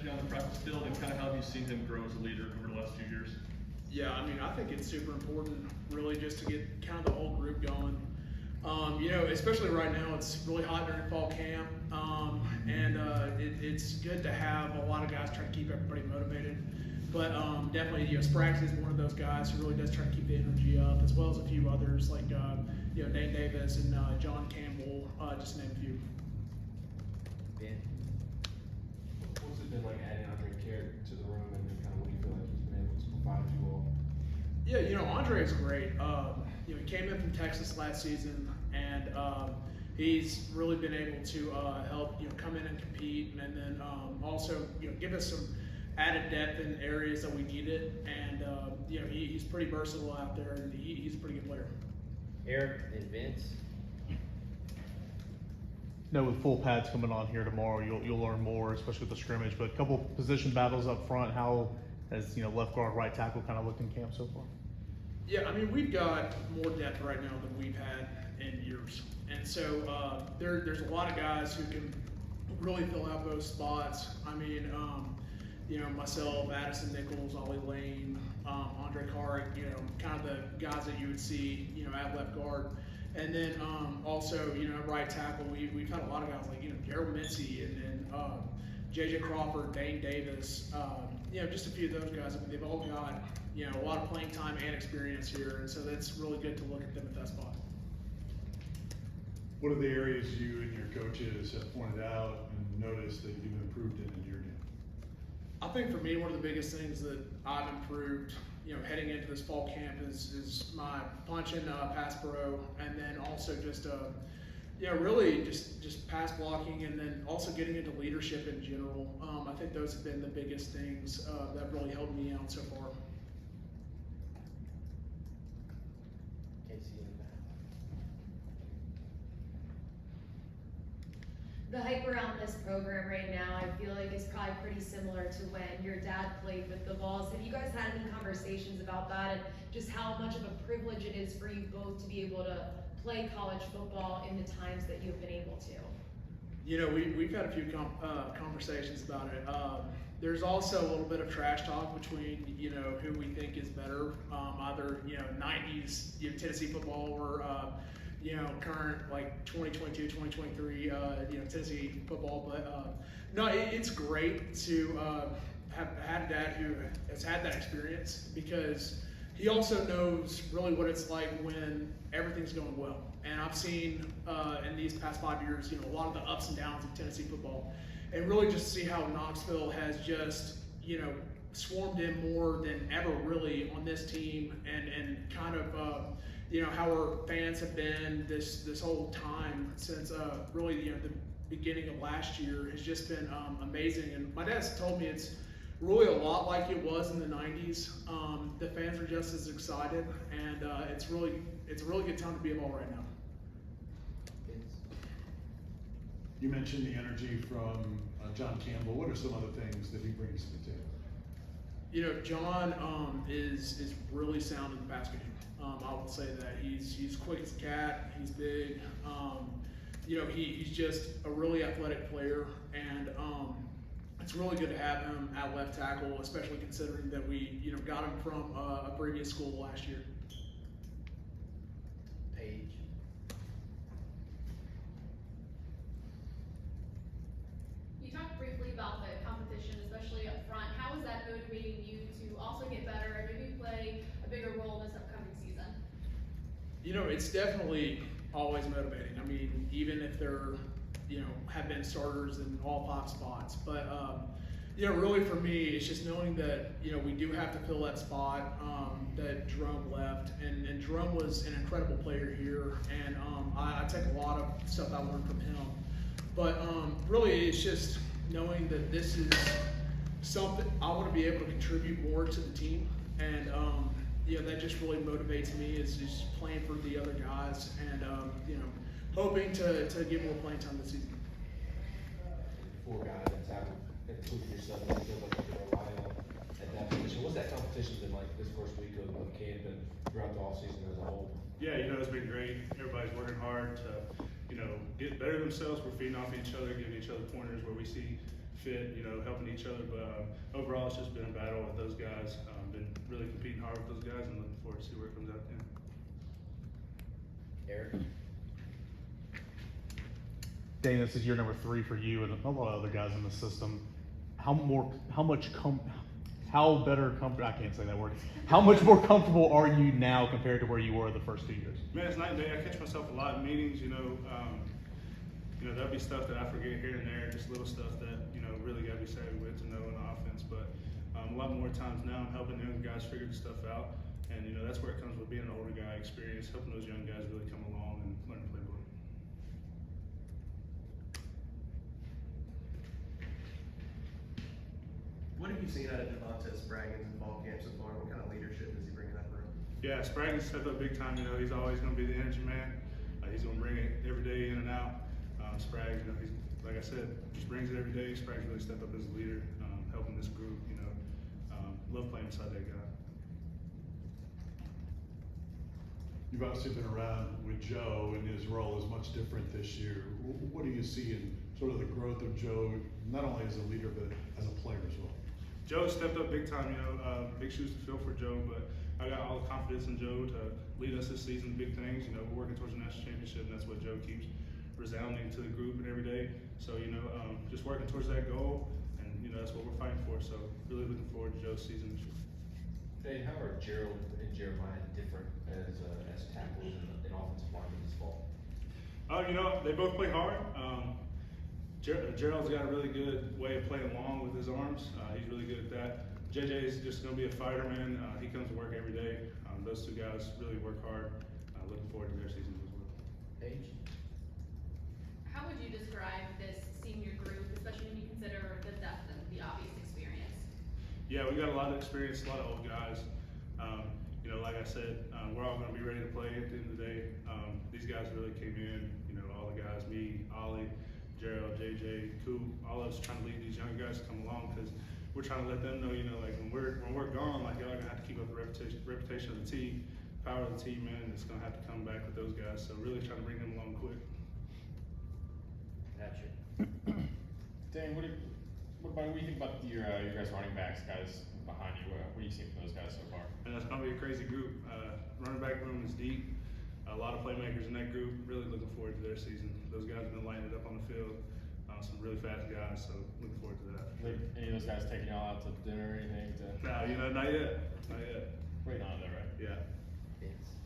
energy on the practice field, and kind of how have you seen him grow as a leader over the last few years? Yeah, I mean, I think it's super important, really, just to get kind of the whole group going. You know, especially right now, it's really hot during fall camp, and it's good to have a lot of guys trying to keep everybody motivated. But definitely, you know, Spraggins is one of those guys who really does try to keep the energy up, as well as a few others like you know, Dayne Davis and John Campbell, just to name a few. Ben, What's it been like adding Andre Carrot to the room, and kind of what do you feel like he's been able to provide you all? Yeah, you know, Andre is great. You know, he came in from Texas last season, and he's really been able to help, you know, come in and compete, and then also, you know, give us some added depth in areas that we needed. And you know, he's pretty versatile out there, and he's a pretty good player. Eric, and Vince. Know with full pads coming on here tomorrow, you'll learn more, especially with the scrimmage. But a couple position battles up front. How has, you know, left guard, right tackle kind of looked in camp so far? Yeah, I mean, we've got more depth right now than we've had in years, and so there's a lot of guys who can really fill out those spots. I mean, you know, myself, Addison Nichols, Ollie Lane, Andre Carrick, you know, kind of the guys that you would see, you know, at left guard. And then also, you know, right tackle, we've had a lot of guys like, you know, Gerald Mincy and JJ Crawford, Dayne Davis, you know, just a few of those guys. I mean, they've all got, you know, a lot of playing time and experience here, and so that's really good to look at them at that spot. What are the areas you and your coaches have pointed out and noticed that you've improved in your game? I think for me, one of the biggest things that I've improved, you know, heading into this fall camp is my punch and pass pro, and then also just you know, really just pass blocking, and then also getting into leadership in general. I think those have been the biggest things that really helped me out so far. Casey, in the back. The hype around this program right now, I feel like is probably pretty similar to when your dad played with the Vols. Have you guys had any conversations about that, and just how much of a privilege it is for you both to be able to play college football in the times that you've been able to? You know, we've had a few conversations about it. There's also a little bit of trash talk between, you know, who we think is better, either, you know, 90s, you know, Tennessee football, or you know, current, like 2022, 2023, you know, Tennessee football. But no, it's great to have had a dad who has had that experience, because he also knows really what it's like when everything's going well. And I've seen in these past 5 years, you know, a lot of the ups and downs of Tennessee football, and really just see how Knoxville has just, you know, swarmed in more than ever really on this team, and kind of, you know, how our fans have been this whole time since really, you know, the beginning of last year has just been amazing. And my dad's told me it's really a lot like it was in the 90s. The fans are just as excited, and it's a really good time to be a Vol right now. Vince. You mentioned the energy from John Campbell. What are some other things that he brings to the table? You know, John is really sound in the pass game. I will say that he's quick as a cat. He's big. You know, he's just a really athletic player, and it's really good to have him at left tackle, especially considering that we, you know, got him from a previous school last year. Paige. You talked briefly about the competition, especially up front. How is that motivating you to also get better and maybe play a bigger role this upcoming season? You know, it's definitely always motivating. I mean, even if they're, you know, have been starters in all 5 spots. But, you know, really for me, it's just knowing that, you know, we do have to fill that spot that Jerome left. And Jerome was an incredible player here. And I take a lot of stuff I learned from him. But really, it's just knowing that this is something I want to be able to contribute more to the team. And, you know, that just really motivates me, is just playing for the other guys, and, you know, hoping to get more playing time this season. 4 guys at tackle, including yourself, you feel like you can rely on at that position. What's that competition been like this first week of camp and throughout the offseason as a whole? Yeah, you know, it's been great. Everybody's working hard to, you know, get better themselves. We're feeding off each other, giving each other pointers where we see fit, helping each other. But overall, it's just been a battle with those guys. Been really competing hard with those guys, and looking forward to see where it comes out then. Eric? Dayne, this is year number 3 for you and a lot of other guys in the system. How much more comfortable are you now compared to where you were the first 2 years? Man, it's night and day. I catch myself a lot in meetings, there'll be stuff that I forget here and there, just little stuff that, really gotta be savvy with to know in the offense. But a lot more times now I'm helping young guys figure this stuff out. And, that's where it comes with being an older guy, experience, helping those young guys really come along and learn the playbook. What have you seen out of Javontez Spraggins in fall camp so far? What kind of leadership is he bringing that room? Yeah, Spraggins stepped up big time. He's always going to be the energy man. He's going to bring it every day in and out. Sprags, he's, like I said, just brings it every day. Sprags really stepped up as a leader, helping this group. Love playing beside that guy. You've obviously been around with Joe, and his role is much different this year. What do you see in sort of the growth of Joe, not only as a leader, but as a player as well? Joe stepped up big time, big shoes to fill for Joe, but I got all the confidence in Joe to lead us this season to big things. We're working towards a national championship, and that's what Joe keeps resounding to the group and every day. So, just working towards that goal, and, that's what we're fighting for. So, really looking forward to Joe's season this year. Dayne, how are Gerald and Jeremiah different as tackles and offensive linemen this fall? They both play hard. Gerald's got a really good way of playing long with his arms. He's really good at that. JJ is just going to be a fighter, man. He comes to work every day. Those two guys really work hard. Looking forward to their seasons as well. Paige? How would you describe this senior group, especially when you consider the depth and the obvious experience? Yeah, we got a lot of experience, a lot of old guys. Like I said, we're all going to be ready to play at the end of the day. These guys really came in, all the guys, me, Ollie, Gerald, JJ, Coop, all of us trying to lead these young guys to come along, because we're trying to let them know, when we're gone, y'all are going to have to keep up the reputation of the team, power of the team, man, and it's going to have to come back with those guys. So really trying to bring them along quick. Patrick? Dayne, what do you think about your guys running backs, guys behind you? What do you see from those guys so far? And that's going to be a crazy group. Running back room is deep. A lot of playmakers in that group. Really looking forward to their season. Those guys have been lining it up on the field. Some really fast guys, so looking forward to that. Any of those guys taking y'all out to dinner or anything? No, not yet. Not yet. Waiting on it, right? Yeah. Vince?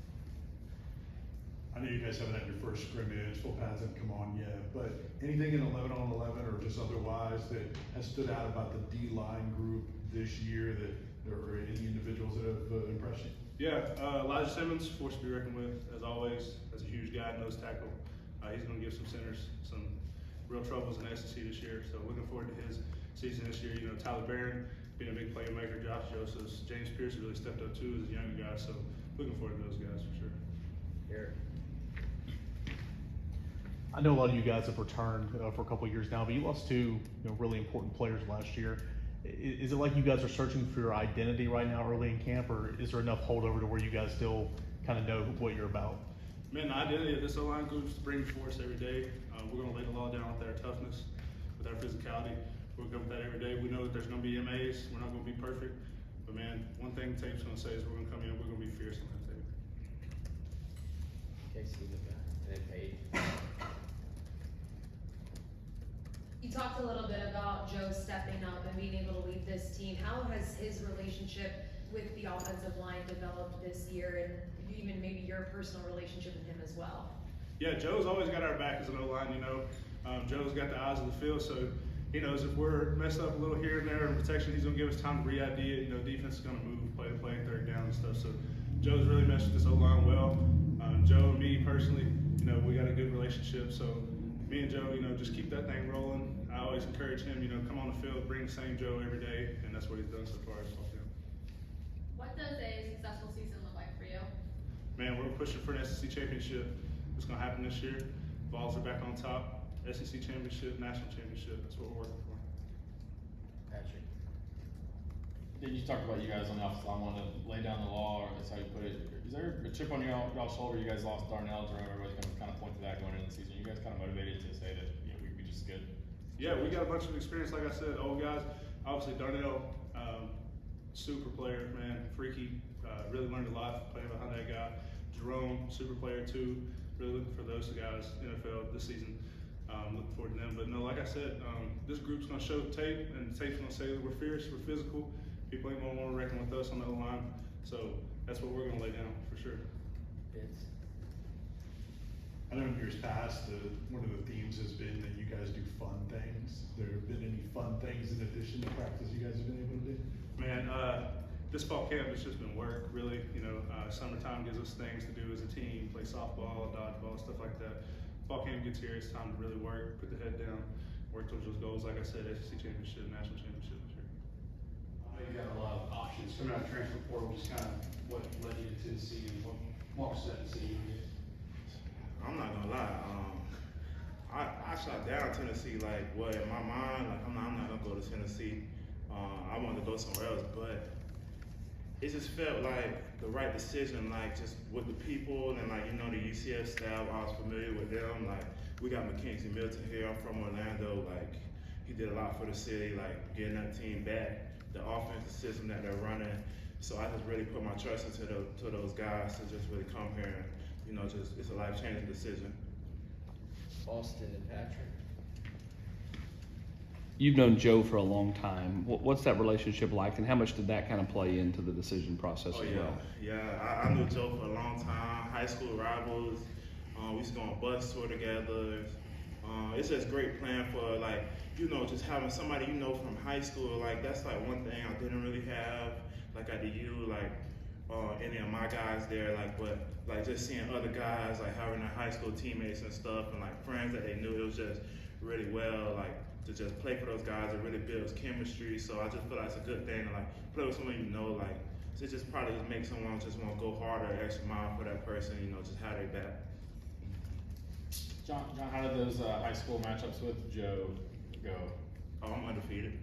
I know you guys haven't had your first scrimmage, full pads haven't come on yet, but anything in 11 on 11 or just otherwise that has stood out about the D-line group this year that there are any individuals that have impressed you? Yeah, Elijah Simmons, force to be reckoned with, as always. That's a huge guy, nose tackle. He's going to give some centers some real troubles in the SEC this year, so looking forward to his season this year. Tyler Barron being a big playmaker, Josh Josephs, James Pierce really stepped up too as a younger guy, so looking forward to those guys for sure. Eric? I know a lot of you guys have returned for a couple of years now, but you lost 2 really important players last year. Is it like you guys are searching for your identity right now early in camp, or is there enough holdover to where you guys still kind of know what you're about? Man, the identity of this O-line group is to bring force every day. We're going to lay the law down with our toughness, with our physicality. We're going to come with that every day. We know that there's going to be MAs. We're not going to be perfect. But, man, one thing Tape's going to say is we're going to come in, we're going to be fierce on that tape. Casey in the back, and then Paige. You talked a little bit about Joe stepping up and being able to lead this team. How has his relationship with the offensive line developed this year, and even maybe your personal relationship with him as well? Yeah, Joe's always got our back as an O-line, Joe's got the eyes of the field, so he knows if we're messed up a little here and there in protection, he's going to give us time to re-ID it. Defense is going to move, play to play, third down and stuff. So Joe's really meshed with this O-line well. Joe and me personally, we got a good relationship. So me and Joe, just keep that thing rolling. I always encourage him, come on the field, bring the same Joe every day, and that's what he's done so far as well. What does a successful season look like for you? Man, we're pushing for an SEC championship. It's going to happen this year. Balls are back on top. SEC championship, national championship. That's what we're working for. Patrick? You talked about you guys on the offensive line wanting to lay down the law, or that's how you put it. Is there a chip on y'all's shoulder? You guys lost Darnell, everybody's going to kind of point to that going into the season. You guys kind of motivated to say that we just good? Yeah, we got a bunch of experience, like I said, old guys. Obviously, Darnell, super player, man, freaky. Really learned a lot playing behind that guy. Jerome, super player too. Really looking for those guys, NFL this season. Looking forward to them. But no, like I said, this group's gonna show tape, and the tape's gonna say that we're fierce, we're physical. People ain't gonna want to reckon with us on the line. So that's what we're gonna lay down for sure. Vince? I know in years past, one of the themes has been that you guys do fun things. There have been any fun things in addition to practice you guys have been able to do? Man, this fall camp has just been work, really. Summertime gives us things to do as a team, play softball, dodgeball, stuff like that. Fall camp gets here, it's time to really work, put the head down, work towards those goals. Like I said, SEC championship, national championship, sure. I know you got a lot of options coming out of transfer portal, just kind of what led you to Tennessee and what Mark said to see you. I'm not gonna lie. I shot down Tennessee. Like, what in my mind? Like, I'm not gonna go to Tennessee. I wanted to go somewhere else, but it just felt like the right decision. Like, just with the people and like the UCF staff, I was familiar with them. Like, we got Mackenzie Milton here. I'm from Orlando. Like, he did a lot for the city. Like, getting that team back, the offensive system that they're running. So I just really put my trust into those guys to just really come here and. It's a life-changing decision. Austin and Patrick? You've known Joe for a long time. What's that relationship like, and how much did that kind of play into the decision process as well? Yeah, I knew Joe for a long time. High school rivals. We used to go on bus tour together. It's just great playing for just having somebody from high school. Like, that's like one thing I didn't really have. Like at the U, any of my guys there, but just seeing other guys, having their high school teammates and stuff, and friends that they knew, it was just really well, to just play for those guys. It really builds chemistry. So I just feel like it's a good thing to play with someone it just probably just makes someone just want to go harder, extra mile for that person, just have their back. John, how did those high school matchups with Joe go? Oh, I'm undefeated.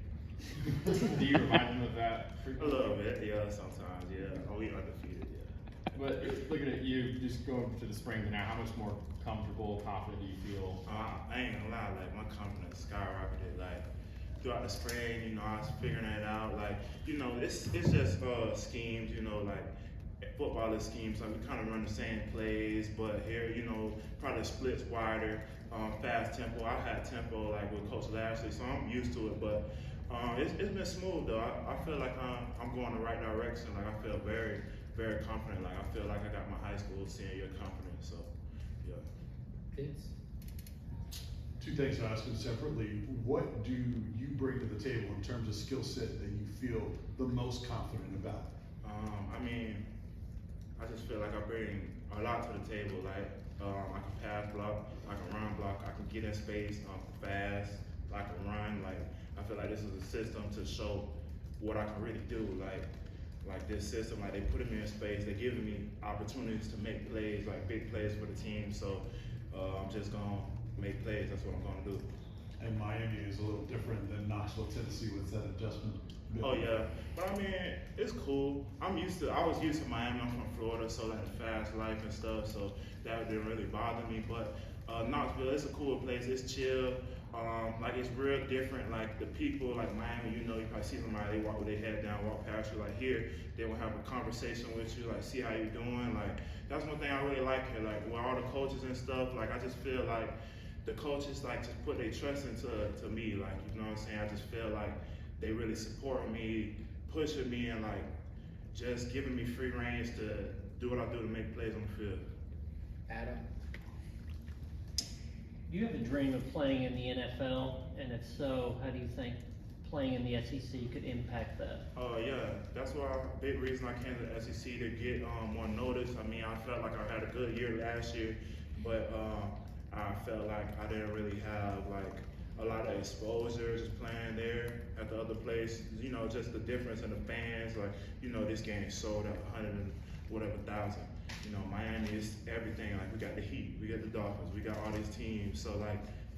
Do you remind him of that? A little bit, yeah, sometimes, yeah. Oh, we undefeated, yeah. But looking at you, just going to the spring now, how much more comfortable, confident do you feel? I ain't gonna lie, my confidence skyrocketed. Throughout the spring, I was figuring it out. It's just schemes, football is schemes. We kind of run the same plays, but here, probably splits wider, fast tempo. I had tempo with Coach Lashley, so I'm used to it. But it's been smooth though. I feel like I'm going the right direction. I feel very, very confident. I feel like I got my high school senior confidence. So, yeah. Vince? Two things to ask them separately. What do you bring to the table in terms of skill set that you feel the most confident about? I just feel like I bring a lot to the table. I can pass block, I can run block, I can get in space fast, I can run. I feel like this is a system to show what I can really do. Like this system, they putting me in space, they're giving me opportunities to make plays, big plays for the team. So I'm just gonna make plays. That's what I'm gonna do. And Miami is a little different than Knoxville, Tennessee with that adjustment. Oh yeah, but it's cool. I was used to Miami. I'm from Florida, so the fast life and stuff. So that didn't really bother me. But Knoxville, it's a cool place. It's chill. It's real different. The people, Miami, you probably see somebody, they walk with their head down, walk past you. Here, they will have a conversation with you, see how you doing. That's one thing I really like here. With all the coaches and stuff, I just feel like the coaches just put their trust into me. You know what I'm saying? I just feel like they really support me, pushing me, and just giving me free range to do what I do to make plays on the field. Adam? Do you have a dream of playing in the NFL? And if so, how do you think playing in the SEC could impact that? Oh yeah, that's why big reason I came to the SEC to get more notice. I felt like I had a good year last year, but I felt like I didn't really have a lot of exposure just playing there at the other place. Just the difference in the fans. This game sold out 100 and whatever thousand. Miami is everything. We got the Heat, we got the Dolphins, we got all these teams. So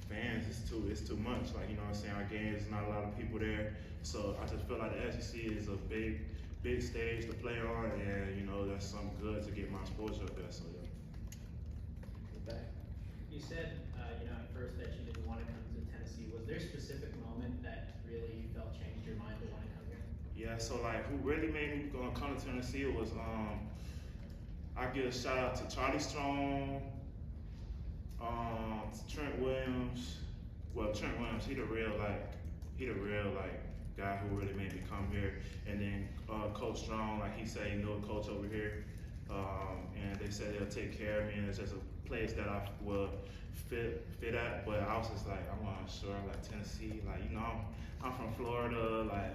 fans, it's too much. You know what I'm saying? Our games, not a lot of people there. So I just feel like the SEC is a big stage to play on, and that's something good to get my exposure up there. So yeah. Back. You said, at first that you didn't want to come to Tennessee. Was there specific Yeah, so like who really made me come to Tennessee was I give a shout out to Charlie Strong, Trent Williams. Well, Trent Williams, he the real guy who really made me come here. And then Coach Strong, like he said, he knew a coach over here, and they said they'll take care of me, and it's just a place that I will fit at. But I was just like, I want to sure like Tennessee, like I'm from Florida, like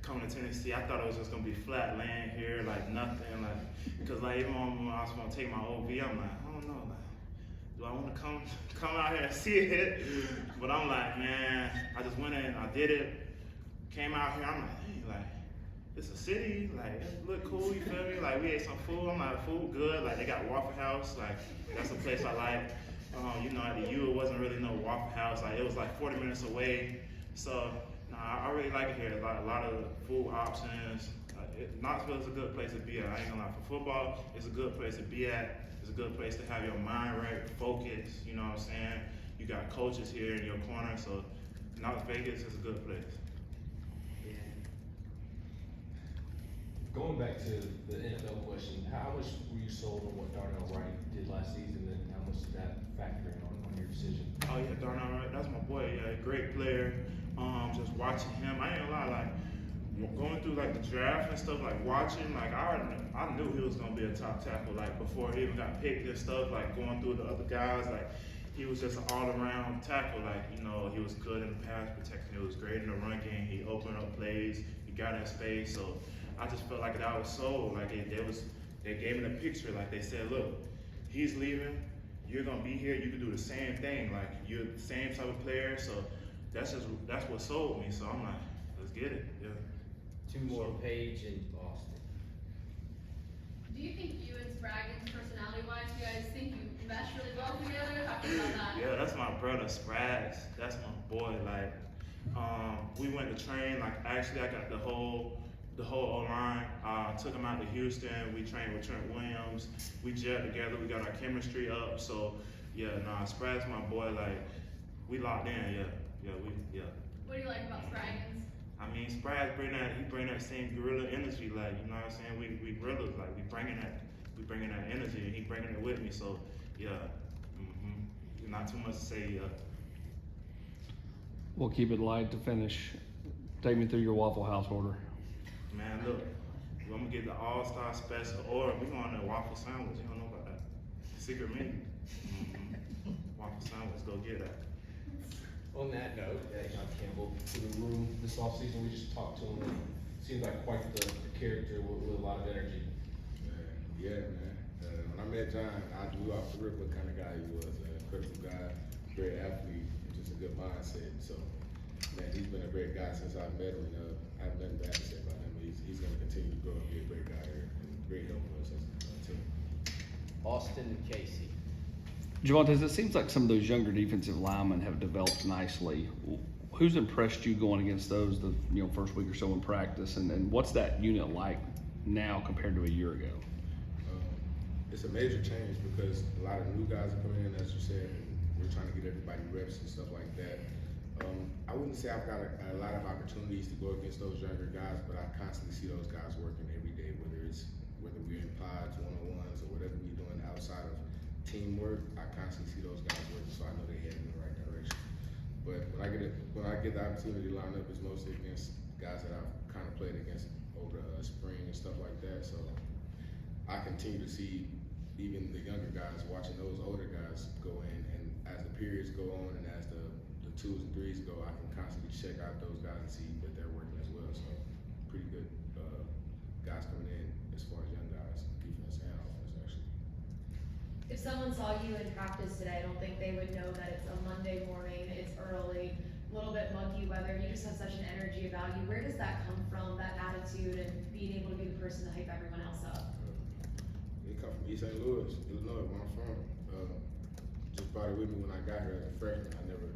coming to Tennessee, I thought it was just gonna be flat land here, like nothing, like because like even when I was gonna take my OV, I'm like, I don't know, like do I want to come out here and see it? But I'm like, man, I just went in, I did it, came out here, I'm like, hey, like, it's a city, like, it look cool, you feel me? Like, we ate some food, I'm like, food good, like, they got Waffle House, like, that's a place I like. At the U, it wasn't really no Waffle House, like, it was like 40 minutes away, so, I really like it here, a lot of food options. Knoxville is a good place to be at, I ain't gonna lie, for football, it's a good place to be at. It's a good place to have your mind right, focus, you know what I'm saying? You got coaches here in your corner, so Las Vegas is a good place. Yeah. Going back to the NFL question, how much were you sold on what Darnell Wright did last season, and how much did that factor in on your decision? Oh yeah, Darnell Wright, that's my boy, yeah, great player. Just watching him, I ain't gonna lie, like, going through like the draft and stuff, like watching, like I knew he was gonna be a top tackle, like before he even got picked and stuff, like going through the other guys, like he was just an all-around tackle, like, he was good in the pass protection, he was great in the run game, he opened up plays, he got in space, so I just felt like that was sold, like they gave me the picture, like they said, look, he's leaving, you're gonna be here, you can do the same thing, like you're the same type of player, so that's what sold me, so I'm like, let's get it, yeah. Two more, Paige and Austin. Do you think you and Spraggins, personality-wise, you guys think you mesh really well together? Talk about that. Yeah, that's my brother, Sprags. That's my boy. Like, we went to train. Like, actually, I got the whole O-line. Took him out to Houston. We trained with Trent Williams. We gelled together. We got our chemistry up. So, yeah, Sprags my boy. Like, we locked in. Yeah. What do you like about Spraggins? I mean, Sprags bring that same gorilla energy, like, you know what I'm saying? We gorillas, like, we bringing that energy, and he bringing it with me, so, yeah. Not too much to say, yeah. We'll keep it light to finish. Take me through your Waffle House order. Man, look, I'm gonna get the all-star special, or we going to waffle sandwich, you don't know about that. Secret menu. Waffle sandwich, go get that. On that note, John Campbell to the room this offseason. We just talked to him. Seems like quite the character with a lot of energy. Man. When I met John, I knew off the rip what kind of guy he was. An incredible guy, great athlete, and just a good mindset. So, man, he's been a great guy since I met him. I have nothing bad to say about him. He's going to continue to grow and be a great guy here and great help for us as a team. Austin and Casey. Javontez, it seems like some of those younger defensive linemen have developed nicely. Who's impressed you going against those the first week or so in practice, and what's that unit like now compared to a year ago? It's a major change because a lot of new guys are coming in, as you said, and we're trying to get everybody reps and stuff like that. I wouldn't say I've got a lot of opportunities to go against those younger guys, but I constantly see those guys working every day, whether we're in pods, one-on-ones, or whatever we're doing outside of teamwork. I constantly see those guys working, so I know they're heading in the right direction. But when I get the opportunity to line up, it's mostly against guys that I've kind of played against over the spring and stuff like that. So I continue to see even the younger guys watching those older guys go in, and as the periods go on and as the 2s and 3s go, I can constantly check out those guys and see that they're working as well. So pretty good guys coming in as far as young guys, defense and offense actually. If someone saw you in practice today, I don't think they would know that it's a Monday morning, it's early, a little bit muggy weather, you just have such an energy about you. Where does that come from, that attitude, and being able to be the person to hype everyone else up? It come from East St. Louis, Illinois, where I'm from. Just brought it with me when I got here as a freshman. I never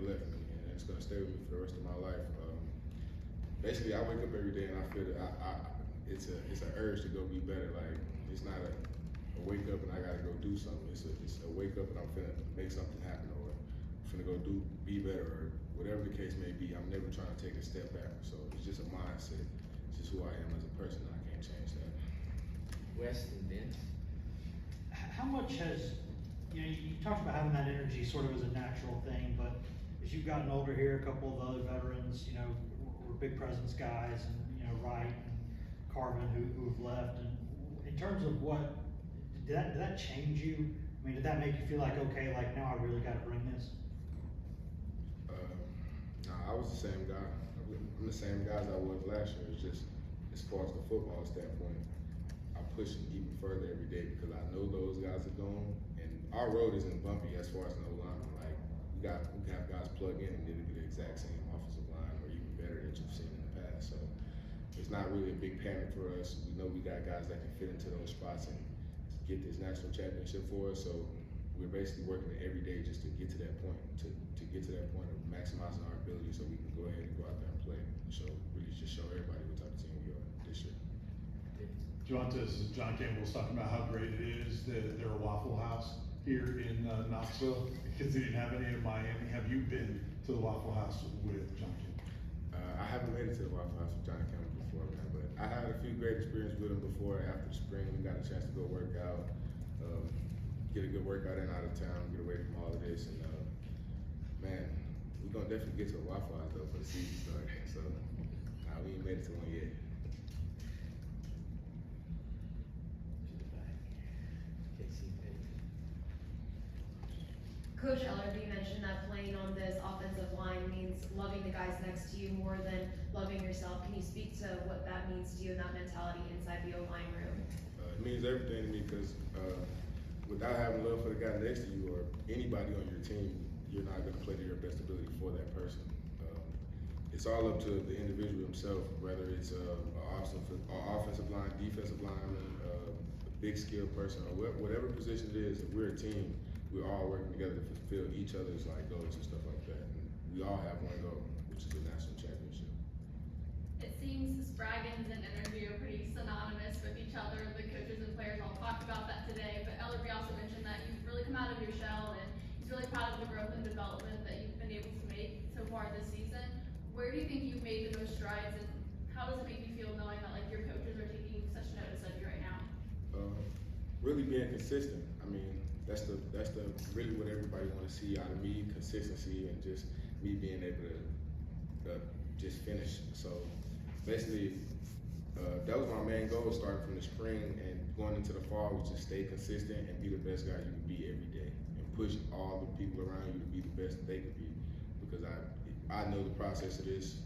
left me, and it's gonna stay with me for the rest of my life. Basically, I wake up every day and I feel that it's an urge to go be better. Like, it's not a wake up and I gotta go do something. It's a wake up and I'm finna make something happen, or finna go be better, or whatever the case may be. I'm never trying to take a step back. So it's just a mindset. It's just who I am as a person. I can't change that. Weston Vince. How much has, you talked about having that energy sort of as a natural thing, but as you've gotten older here, a couple of the other veterans, were big presence guys, and, Wright and Carvin who've left, and in terms of what, did that change you? I mean, did that make you feel like, okay, like now I really gotta bring this? Nah, I was the same guy. I'm the same guy as I was last year. It's just, as far as the football standpoint, I'm pushing even further every day because I know those guys are gone, and our road isn't bumpy as far as no linemen. Like, we have guys plug in and it'll be the exact same offensive line or even better that you've seen in the past. So it's not really a big panic for us. We know we got guys that can fit into those spots and get this national championship for us. So we're basically working every day just to get to that point, to get to that point of maximizing our ability so we can go ahead and go out there and play. So really just show everybody what type of team we are this year. Javontez, John Campbell was talking about how great it is that they're a Waffle House here in Knoxville because they didn't have any in Miami. Have you been to the Waffle House with John Campbell? I haven't made it to the Waffle House with John Campbell before, man, but I had a few great experiences with him before. After the spring, we got a chance to go work out, get a good workout in out of town, get away from all of this, and man, we're gonna definitely get to the Waffle House though for the season start. So we ain't made it to one yet. Coach Ellerby mentioned that playing on this offensive line means loving the guys next to you more than loving yourself. Can you speak to what that means to you and that mentality inside the O-line room? It means everything to me because without having love for the guy next to you or anybody on your team, you're not going to play to your best ability for that person. It's all up to the individual himself, whether it's an offensive line, defensive lineman, a big skilled person, or whatever position it is. If we're a team, we're all working together to fulfill each other's goals and stuff like that. And we all have one goal, which is the national championship. It seems Spraggins and energy are pretty synonymous with each other. The coaches and players all talked about that today, but Ellerby also mentioned that you've really come out of your shell and he's really proud of the growth and development that you've been able to make so far this season. Where do you think you've made the most strides, and how does it make you feel knowing that your coaches are taking such notice of you right now? Really being consistent. I mean, that's the really what everybody want to see out of me, consistency and just me being able to just finish. So basically, that was my main goal starting from the spring and going into the fall, was just stay consistent and be the best guy you can be every day and push all the people around you to be the best that they can be. Because I know the process of this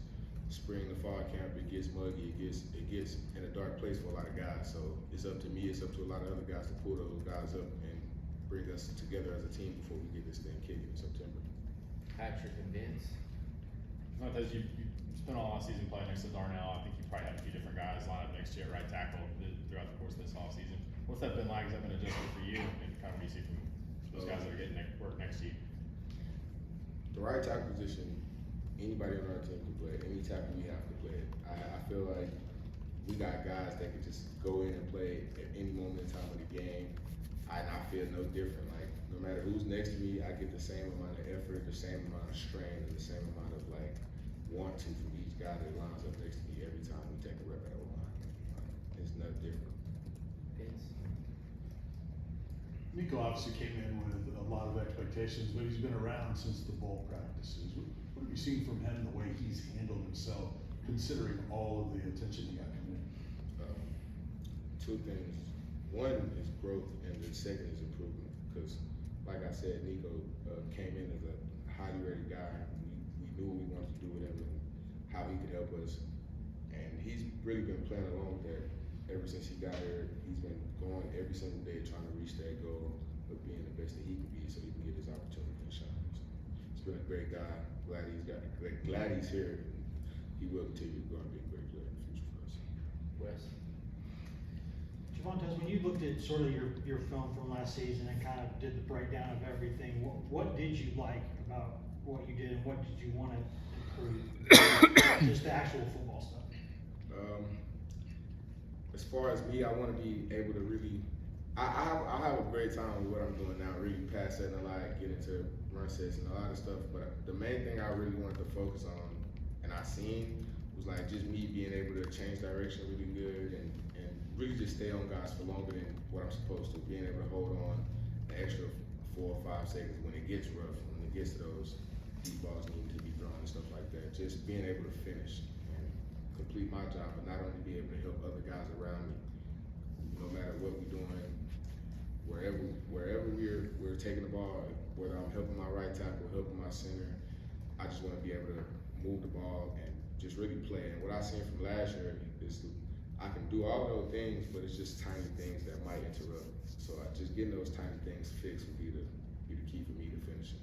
spring to fall camp, it gets muggy, it gets in a dark place for a lot of guys. So it's up to me, it's up to a lot of other guys to pull those guys up and bring us together as a team before we get this thing kicking in September. Patrick and Vince. Montez, you spent all last season playing next to Darnell. I think you probably had a few different guys line up next to you at right tackle throughout the course of this off season. What's that been like? Has that been adjustment for you? And kind of what do you see from those guys that are getting work next to you? The right tackle position, anybody on our team can play. Any tackle we have to play it. I feel like we got guys that can just go in and play at any moment in time of the game. And I feel no different. Like, no matter who's next to me, I get the same amount of effort, the same amount of strain, and the same amount of want to from each guy that lines up next to me every time we take a rep at O-line. It's nothing different. Vince. Nico obviously came in with a lot of expectations, but he's been around since the bowl practices. What have you seen from him, the way he's handled himself, considering all of the attention he got coming in? Two things. One is growth, and the second is improvement. Because, like I said, Nico came in as a highly rated guy. We knew what we wanted to do with him and how he could help us. And he's really been playing along with that ever since he got here. He's been going every single day trying to reach that goal of being the best that he can be so he can get his opportunity to shine. So he's been a great guy. Glad he's here. He will continue to grow and be a great player in the future for us. Wes. Javontez, when you looked at sort of your film from last season and kind of did the breakdown of everything, what did you like about what you did and what did you want to improve? Just the actual football stuff. As far as me, I want to be able to really, I have a great time with what I'm doing now, really pass setting a lot, get into run sets and a lot of stuff, but the main thing I really wanted to focus on, and I seen, was like just me being able to change direction really good and really just stay on guys for longer than what I'm supposed to, being able to hold on an extra 4 or 5 seconds when it gets rough, when it gets to those deep balls needing to be thrown and stuff like that. Just being able to finish and complete my job, but not only be able to help other guys around me, no matter what we're doing, wherever we're taking the ball, whether I'm helping my right tackle, helping my center, I just want to be able to move the ball and just really play. And what I seen from last year is I can do all those things, but it's just tiny things that might interrupt. So just getting those tiny things fixed would be the key for me to finishing.